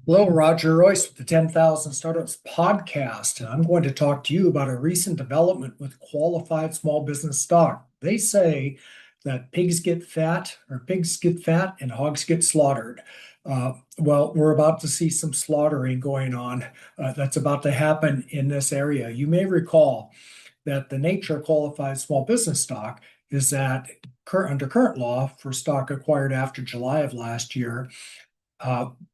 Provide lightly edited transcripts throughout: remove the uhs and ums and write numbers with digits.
Hello, Roger Royce with the 10,000 Startups podcast. And I'm going to talk to you about a recent development with qualified small business stock. They say that pigs get fat and hogs get slaughtered. Well, we're about to see some slaughtering going on that's about to happen in this area. You may recall that the nature of qualified small business stock is that under current law for stock acquired after July of last year,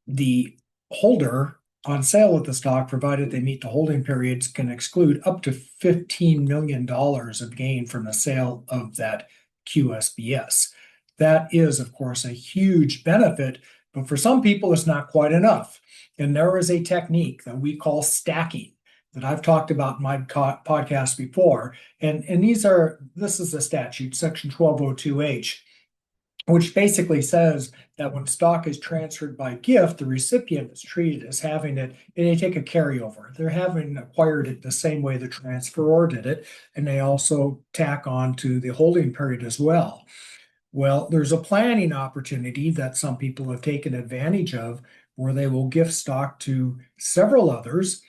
the holder on sale of the stock, provided they meet the holding periods, can exclude up to $15 million of gain from the sale of that QSBS. That is, of course, a huge benefit, but for some people, it's not quite enough. And there is a technique that we call stacking that I've talked about in my podcast before. And this is a statute, section 1202H, which basically says that when stock is transferred by gift, the recipient is treated as having it, and they take a carryover. They're having acquired it the same way the transferor did it, and they also tack on to the holding period as well. Well, there's a planning opportunity that some people have taken advantage of where they will gift stock to several others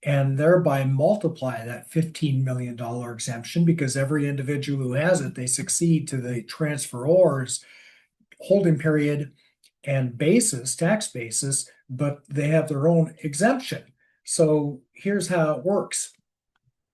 and thereby multiply that $15 million exemption, because every individual who has it, they succeed to the transferor's holding period and tax basis, but they have their own exemption. So here's how it works.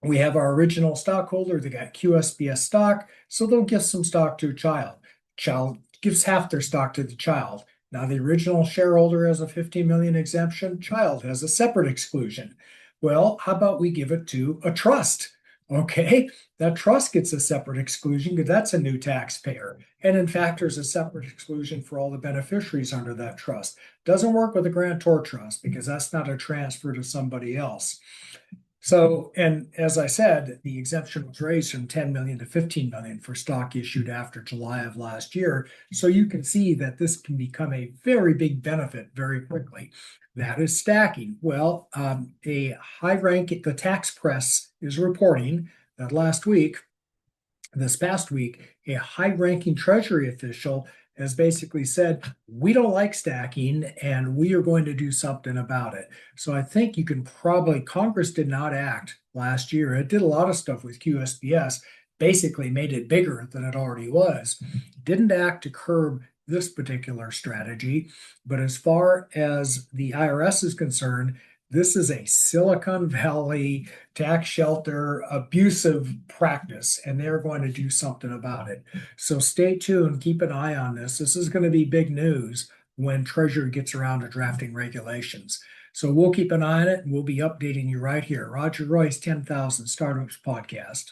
We have our original stockholder, they got QSBS stock, so they'll give some stock to a child. Child gives half their stock to the child. Now the original shareholder has a 15 million exemption, child has a separate exclusion. Well, how about we give it to a trust? Okay, that trust gets a separate exclusion because that's a new taxpayer. And in fact, there's a separate exclusion for all the beneficiaries under that trust. Doesn't work with a grantor trust because that's not a transfer to somebody else. So, and as I said, the exemption was raised from 10 million to 15 million for stock issued after July of last year. So you can see that this can become a very big benefit very quickly. That is stacking. Well, the tax press is reporting that this past week, a high-ranking Treasury official has basically said, we don't like stacking and we are going to do something about it. So I think Congress did not act last year. It did a lot of stuff with QSBS, basically made it bigger than it already was. Didn't act to curb this particular strategy, but as far as the IRS is concerned, this is a Silicon Valley tax shelter abusive practice, and they're going to do something about it. So stay tuned, keep an eye on this. This is going to be big news when Treasury gets around to drafting regulations. So we'll keep an eye on it, and we'll be updating you right here. Roger Royce, 10,000 Startups Podcast.